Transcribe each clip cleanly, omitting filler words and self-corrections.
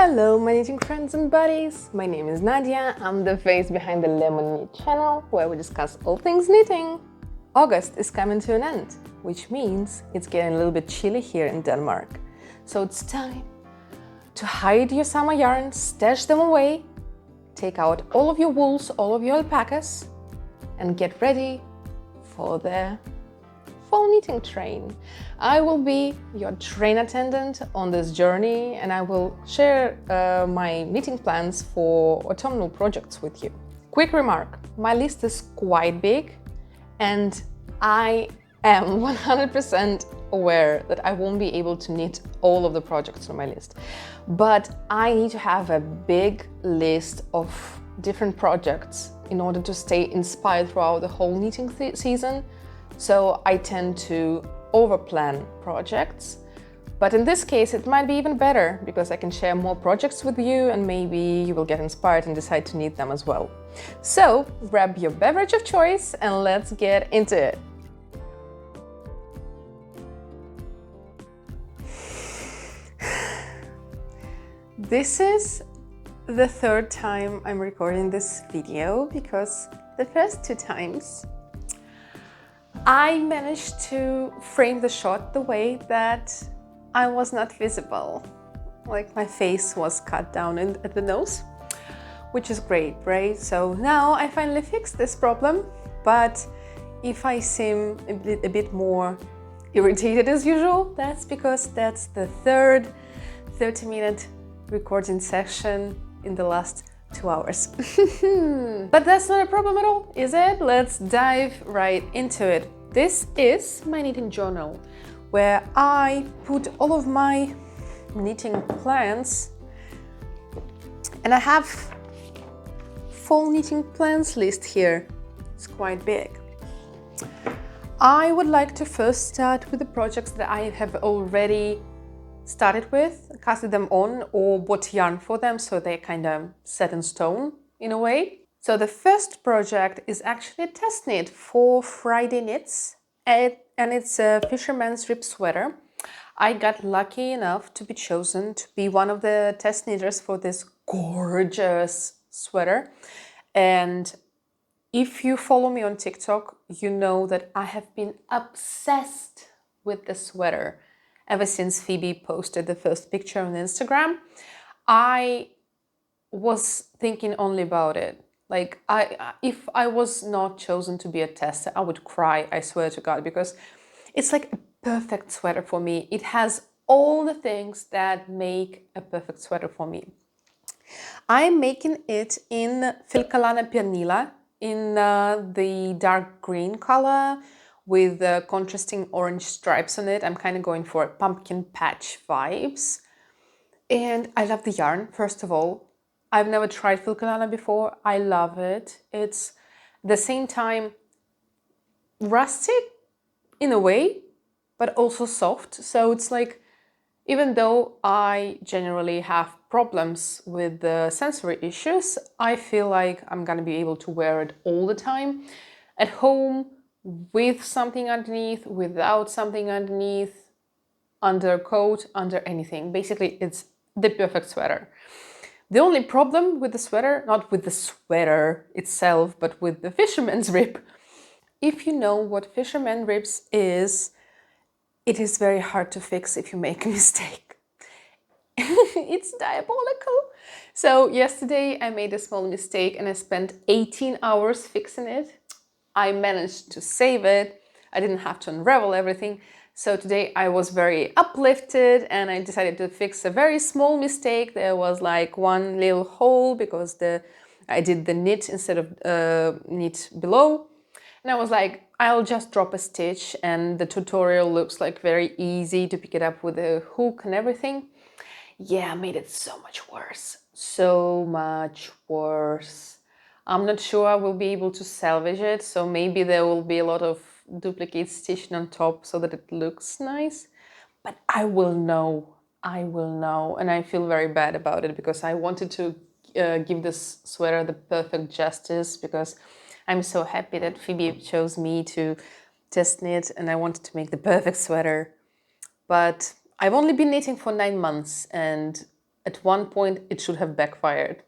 Hello my knitting friends and buddies, my name is Nadia, I'm the face behind the Lemon Knit channel where we discuss all things knitting. August is coming to an end, which means it's getting a little bit chilly here in Denmark. So it's time to hide your summer yarns, stash them away, take out all of your wools, all of your alpacas and get ready for the fall knitting train. I will be your train attendant on this journey and I will share my knitting plans for autumnal projects with you. Quick remark, my list is quite big and I am 100% aware that I won't be able to knit all of the projects on my list. But I need to have a big list of different projects in order to stay inspired throughout the whole knitting season. So I tend to overplan projects, but in this case it might be even better because I can share more projects with you and maybe you will get inspired and decide to knit them as well. So grab your beverage of choice and let's get into it. This is the third time I'm recording this video because the first two times I managed to frame the shot the way that I was not visible. Like my face was cut down at the nose, which is great, right? So now I finally fixed this problem, but if I seem a bit more irritated as usual, that's because that's the third 30-minute recording session in the last 2 hours. But that's not a problem at all, is it? Let's dive right into it. This is my knitting journal, where I put all of my knitting plans, and I have fall knitting plans list here. It's quite big. I would like to first start with the projects that I have already started with, casted them on or bought yarn for them, so they're kind of set in stone in a way. So the first project is actually a test knit for Friday Knits, and it's a Fisherman's rib sweater. I got lucky enough to be chosen to be one of the test knitters for this gorgeous sweater. And if you follow me on TikTok, you know that I have been obsessed with the sweater ever since Phoebe posted the first picture on Instagram. I was thinking only about it. Like, if I was not chosen to be a tester, I would cry, I swear to God, because it's like a perfect sweater for me. It has all the things that make a perfect sweater for me. I'm making it in Filcalana Pernilla in the dark green color with contrasting orange stripes on it. I'm kind of going for pumpkin patch vibes. And I love the yarn, first of all. I've never tried Filcalana before. I love it. It's at the same time rustic in a way, but also soft. So it's like, even though I generally have problems with the sensory issues, I feel like I'm gonna be able to wear it all the time. At home, with something underneath, without something underneath, under a coat, under anything. Basically, it's the perfect sweater. The only problem with the sweater, not with the sweater itself, but with the fisherman's rib. If you know what fisherman ribs is, it is very hard to fix if you make a mistake. It's diabolical. So yesterday I made a small mistake and I spent 18 hours fixing it. I managed to save it. I didn't have to unravel everything. So today I was very uplifted and I decided to fix a very small mistake. There was like one little hole because I did the knit instead of knit below. And I was like, I'll just drop a stitch, and the tutorial looks like very easy to pick it up with a hook and everything. Yeah, I made it so much worse. So much worse. I'm not sure I will be able to salvage it, so maybe there will be a lot of duplicate stitching on top so that it looks nice. But I will know, and I feel very bad about it because I wanted to give this sweater the perfect justice because I'm so happy that Phoebe chose me to test knit and I wanted to make the perfect sweater. But I've only been knitting for 9 months and at one point it should have backfired.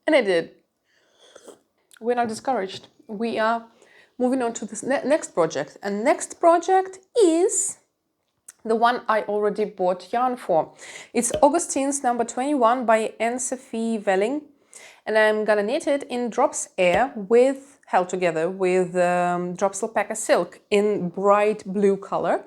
And it did. We're not discouraged. We are moving on to this next project. And next project is the one I already bought yarn for. It's Augustins number 21 by Anne-Sophie Welling. And I'm gonna knit it in Drops Air with, held together with Drops Alpaca Silk in bright blue color.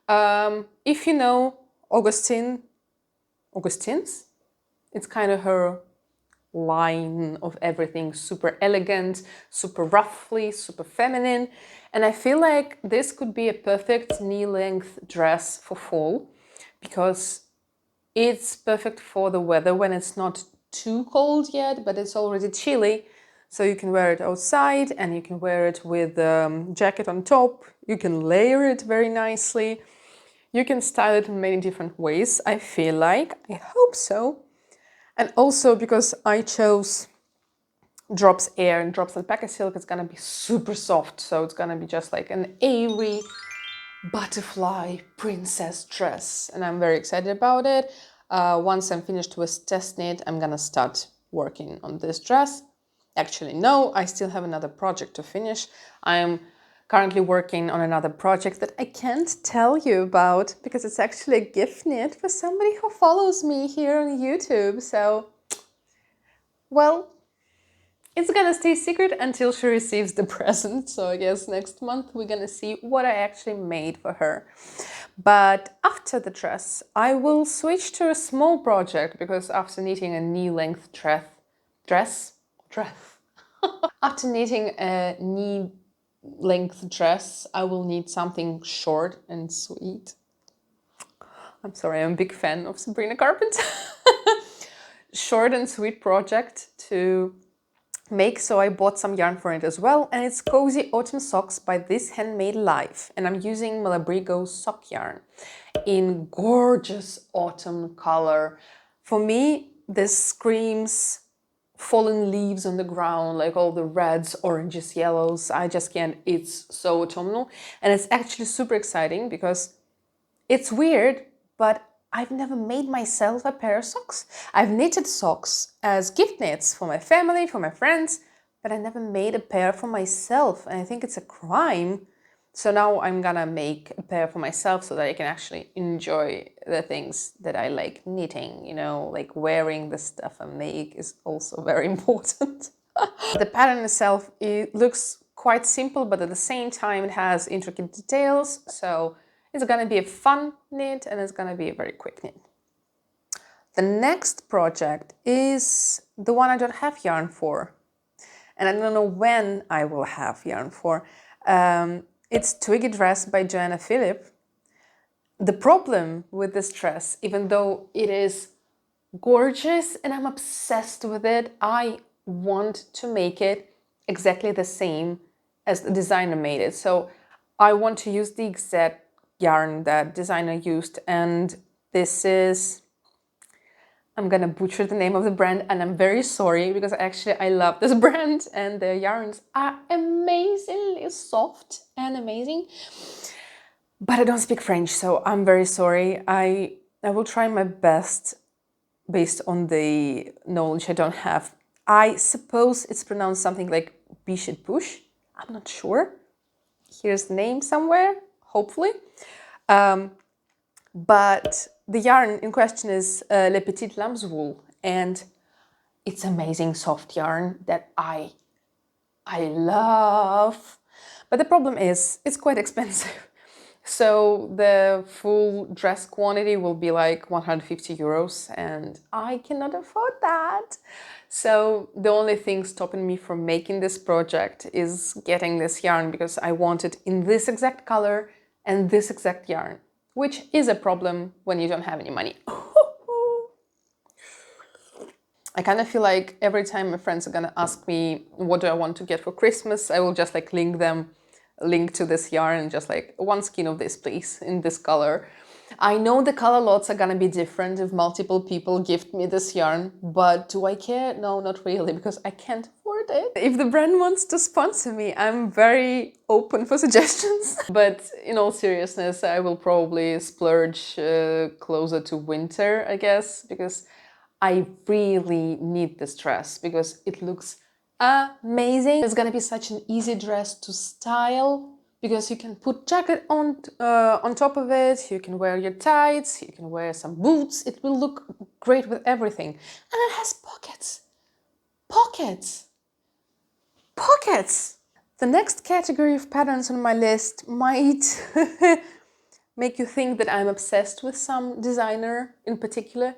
If you know Augustins, it's kind of her line of everything super elegant, super ruffly, super feminine. And I feel like this could be a perfect knee-length dress for fall because it's perfect for the weather when it's not too cold yet, but it's already chilly. So you can wear it outside and you can wear it with a jacket on top. You can layer it very nicely. You can style it in many different ways, I feel like. I hope so. And also because I chose Drops Air and Drops Alpaca Silk, it's gonna be super soft. So it's gonna be just like an airy butterfly princess dress. And I'm very excited about it. Once I'm finished with test knit, I'm gonna start working on this dress. Actually, no, I still have another project to finish. I'm currently working on another project that I can't tell you about because it's actually a gift knit for somebody who follows me here on YouTube. So, well, it's gonna stay secret until she receives the present. So I guess next month we're gonna see what I actually made for her. But after the dress, I will switch to a small project because after knitting a knee-length dress. After knitting a knee-length dress, I will need something short and sweet. I'm sorry, I'm a big fan of Sabrina Carpenter. Short and sweet project to make, so I bought some yarn for it as well, and it's Cozy Autumn Socks by This Handmade Life, and I'm using Malabrigo sock yarn in gorgeous autumn color. For me, this screams fallen leaves on the ground, like all the reds, oranges, yellows. I just can't. It's so autumnal, and it's actually super exciting because it's weird, but I've never made myself a pair of socks. I've knitted socks as gift knits for my family, for my friends, but I never made a pair for myself, and I think it's a crime. So now I'm gonna make a pair for myself so that I can actually enjoy the things that I like knitting, you know, like wearing the stuff I make is also very important. The pattern itself, it looks quite simple, but at the same time it has intricate details, so it's gonna be a fun knit and it's gonna be a very quick knit. The next project is the one I don't have yarn for, and I don't know when I will have yarn for. It's Twiggy Dress by Joanna Phillip. The problem with this dress, even though it is gorgeous and I'm obsessed with it, I want to make it exactly the same as the designer made it. So I want to use the exact yarn that designer used, and this is, I'm gonna butcher the name of the brand and I'm very sorry because actually I love this brand and their yarns are amazingly soft and amazing, but I don't speak French, so I'm very sorry. I will try my best based on the knowledge I don't have. I suppose it's pronounced something like Bichet Push. I'm not sure. Here's the name somewhere, hopefully. But the yarn in question is Le Petit Lamb's Wool, and it's amazing soft yarn that I love. But the problem is it's quite expensive. So the full dress quantity will be like 150 euros and I cannot afford that. So the only thing stopping me from making this project is getting this yarn because I want it in this exact color and this exact yarn, which is a problem when you don't have any money. I kind of feel like every time my friends are gonna ask me what do I want to get for Christmas, I will just like link to this yarn and just like one skein of this please in this color. I know the color lots are gonna be different if multiple people gift me this yarn, but do I care? No, not really, because I can't afford it. If the brand wants to sponsor me, I'm very open for suggestions. But in all seriousness, I will probably splurge closer to winter, I guess, because I really need this dress because it looks amazing. It's gonna be such an easy dress to style because you can put jacket on top of it, you can wear your tights, you can wear some boots. It will look great with everything. And it has pockets. Pockets! Pockets! The next category of patterns on my list might make you think that I'm obsessed with some designer in particular,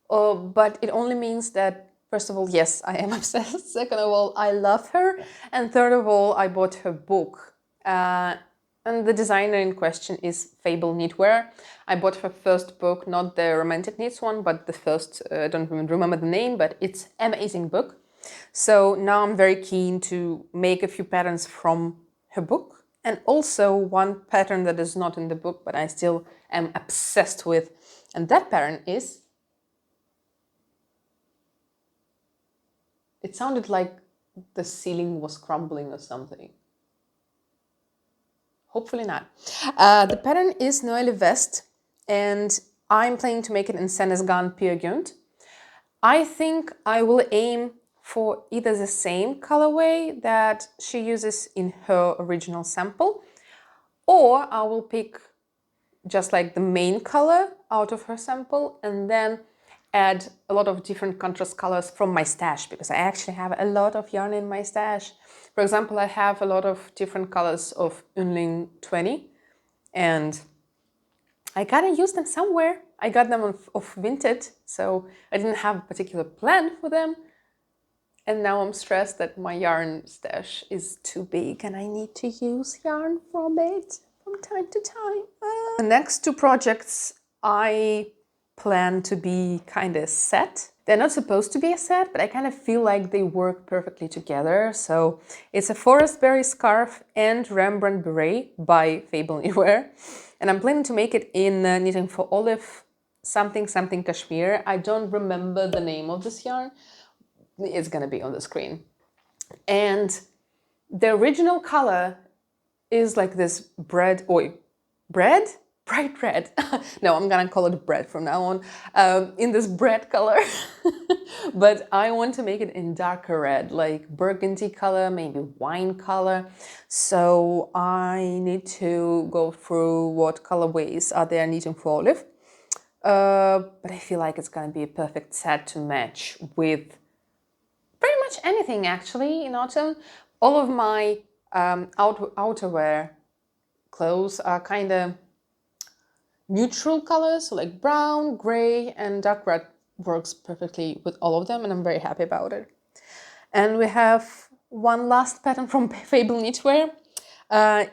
but it only means that, first of all, yes, I am obsessed. Second of all, I love her. And third of all, I bought her book. And the designer in question is Fable Knitwear. I bought her first book, not the Romantic Knits one, but the first, I don't remember the name, but it's an amazing book. So now I'm very keen to make a few patterns from her book, and also one pattern that is not in the book, but I still am obsessed with. And that pattern is... It sounded like the ceiling was crumbling or something. Hopefully not. The pattern is Noelle Vest, and I'm planning to make it in Senesgan Pure Gynt. I think I will aim for either the same colorway that she uses in her original sample, or I will pick just like the main color out of her sample and then add a lot of different contrast colors from my stash, because I actually have a lot of yarn in my stash. For example, I have a lot of different colors of Unling 20, and I gotta use them somewhere. I got them off Vinted, so I didn't have a particular plan for them. And now I'm stressed that my yarn stash is too big and I need to use yarn from it from time to time. The next two projects I plan to be kind of set. They're not supposed to be a set, but I kind of feel like they work perfectly together. So it's a Forrest berry scarf and Rembrandt beret by Fable Knitwear. And I'm planning to make it in Knitting for Olive something cashmere. I don't remember the name of this yarn. It's gonna be on the screen. And the original color is like this bread, bright red. No, I'm gonna call it bread from now on, in this bread color. But I want to make it in darker red, like burgundy color, maybe wine color. So I need to go through what colorways are there Knitting for Olive. But I feel like it's gonna be a perfect set to match with pretty much anything actually in autumn. All of my outerwear clothes are kind of neutral colors, so like brown, gray, and dark red works perfectly with all of them, and I'm very happy about it. And we have one last pattern from Fable Knitwear.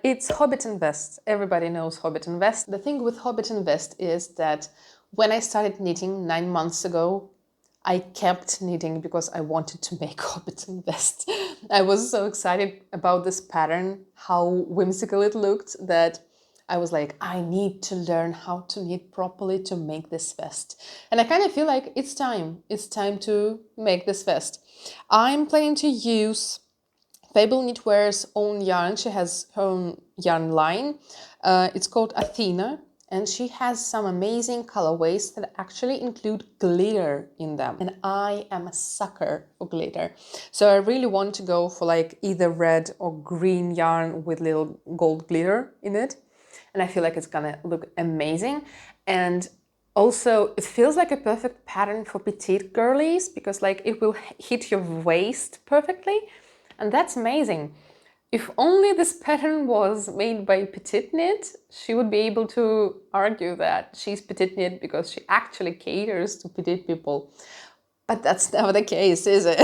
It's Hobbiton Vest. Everybody knows Hobbiton Vest. The thing with Hobbiton Vest is that when I started knitting 9 months ago, I kept knitting because I wanted to make Hobbiton Vest. I was so excited about this pattern, how whimsical it looked, that I was like, I need to learn how to knit properly to make this vest. And I kind of feel like it's time. It's time to make this vest. I'm planning to use Fable Knitwear's own yarn. She has her own yarn line. It's called Athena. And she has some amazing colorways that actually include glitter in them. And I am a sucker for glitter. So I really want to go for like either red or green yarn with little gold glitter in it. And I feel like it's gonna look amazing. And also it feels like a perfect pattern for petite girlies because like it will hit your waist perfectly. And that's amazing. If only this pattern was made by Petite Knit, she would be able to argue that she's Petite Knit because she actually caters to petite people. But that's never the case, is it?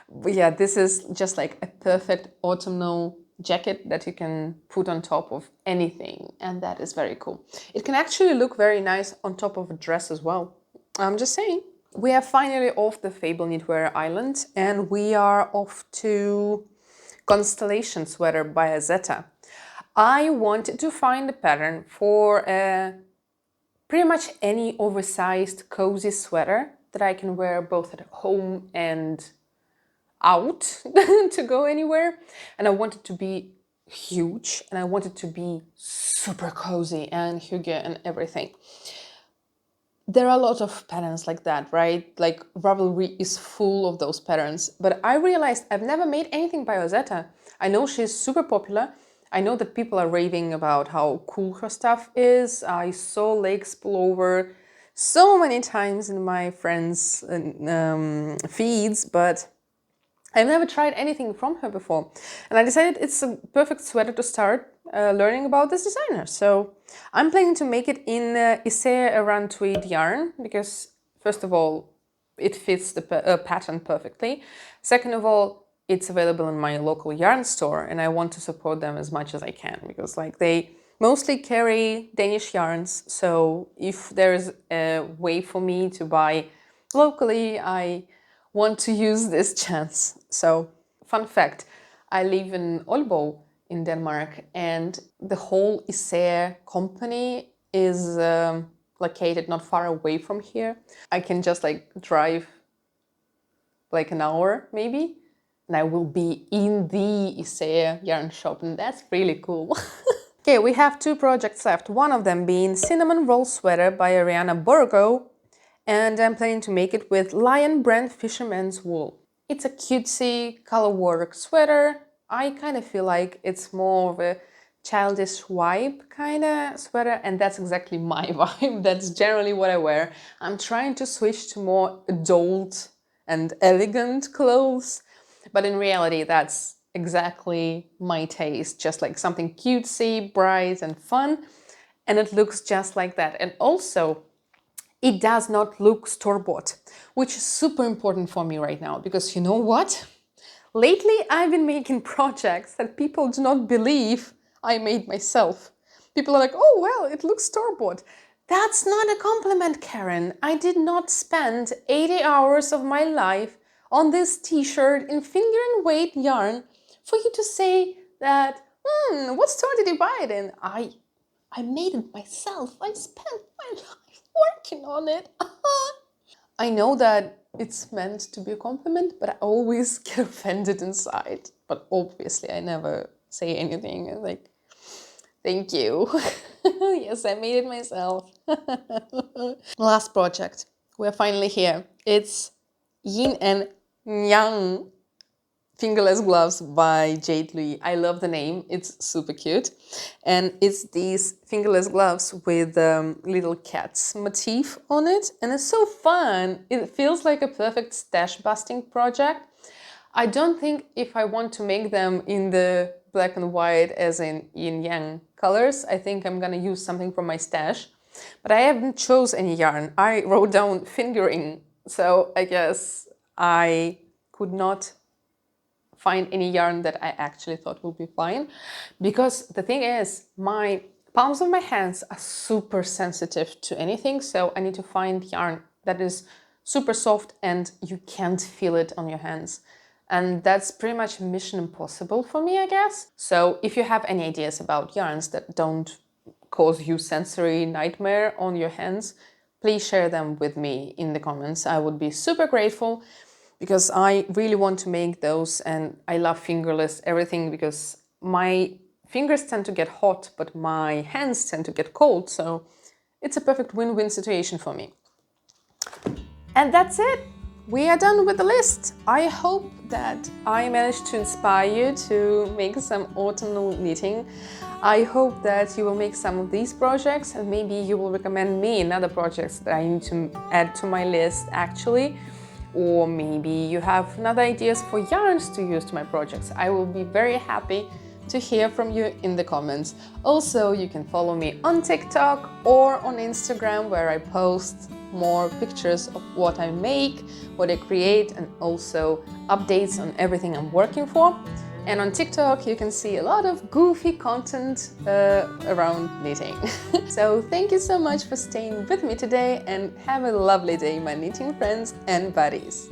But yeah, this is just like a perfect autumnal jacket that you can put on top of anything, and that is very cool. It can actually look very nice on top of a dress as well. I'm just saying. We are finally off the Fable Knitwear Island, and we are off to Constellation Sweater by Azeta. I wanted to find a pattern for pretty much any oversized cozy sweater that I can wear both at home and out to go anywhere. And I wanted to be huge, and I wanted to be super cozy and hygge and everything. There are a lot of patterns like that, right? Like Ravelry is full of those patterns. But I realized I've never made anything by Rosetta. I know she's super popular. I know that people are raving about how cool her stuff is. I saw legs pull over so many times in my friends' feeds, but I've never tried anything from her before. And I decided it's a perfect sweater to start learning about this designer. So I'm planning to make it in Issey tweed yarn because, first of all, it fits the pattern perfectly. Second of all, it's available in my local yarn store and I want to support them as much as I can because like they mostly carry Danish yarns. So if there's a way for me to buy locally, I want to use this chance. So, fun fact, I live in Aalborg in Denmark and the whole Issey company is located not far away from here. I can just like drive like an hour maybe and I will be in the Issey yarn shop and that's really cool. Okay, we have 2 projects left, one of them being Cinnamon Roll Sweater by Ariana Borgo, and I'm planning to make it with Lion brand Fisherman's wool. It's a cutesy color work sweater. I kind of feel like it's more of a childish vibe kind of sweater, and that's exactly my vibe. That's generally what I wear. I'm trying to switch to more adult and elegant clothes, but in reality that's exactly my taste, just like something cutesy, bright and fun, and it looks just like that. And also it does not look store-bought, which is super important for me right now because you know what? Lately I've been making projects that people do not believe I made myself. People are like, oh well, it looks store-bought. That's not a compliment, Karen. I did not spend 80 hours of my life on this t-shirt in finger and weight yarn for you to say that, what store did you buy it in? I made it myself. I spent my life working on it. I know that it's meant to be a compliment, but I always get offended inside. But obviously I never say anything like, thank you. Yes, I made it myself. Last project. We're finally here. It's Yin and Nyang Fingerless gloves by Jade Lee. I love the name, it's super cute. And it's these fingerless gloves with little cats motif on it. And it's so fun. It feels like a perfect stash busting project. I don't think if I want to make them in the black and white as in yin yang colors, I think I'm gonna use something from my stash. But I haven't chose any yarn. I wrote down fingering. So I guess I could not find any yarn that I actually thought would be fine. Because the thing is, my palms of my hands are super sensitive to anything, so I need to find yarn that is super soft and you can't feel it on your hands. And that's pretty much mission impossible for me, I guess. So if you have any ideas about yarns that don't cause you sensory nightmare on your hands, please share them with me in the comments. I would be super grateful, because I really want to make those and I love fingerless everything because my fingers tend to get hot, but my hands tend to get cold. So it's a perfect win-win situation for me. And that's it. We are done with the list. I hope that I managed to inspire you to make some autumnal knitting. I hope that you will make some of these projects and maybe you will recommend me another projects that I need to add to my list actually. Or maybe you have other ideas for yarns to use to my projects. I will be very happy to hear from you in the comments. Also, you can follow me on TikTok or on Instagram, where I post more pictures of what I make, what I create, and also updates on everything I'm working for. And on TikTok, you can see a lot of goofy content around knitting. So thank you so much for staying with me today and have a lovely day, my knitting friends and buddies.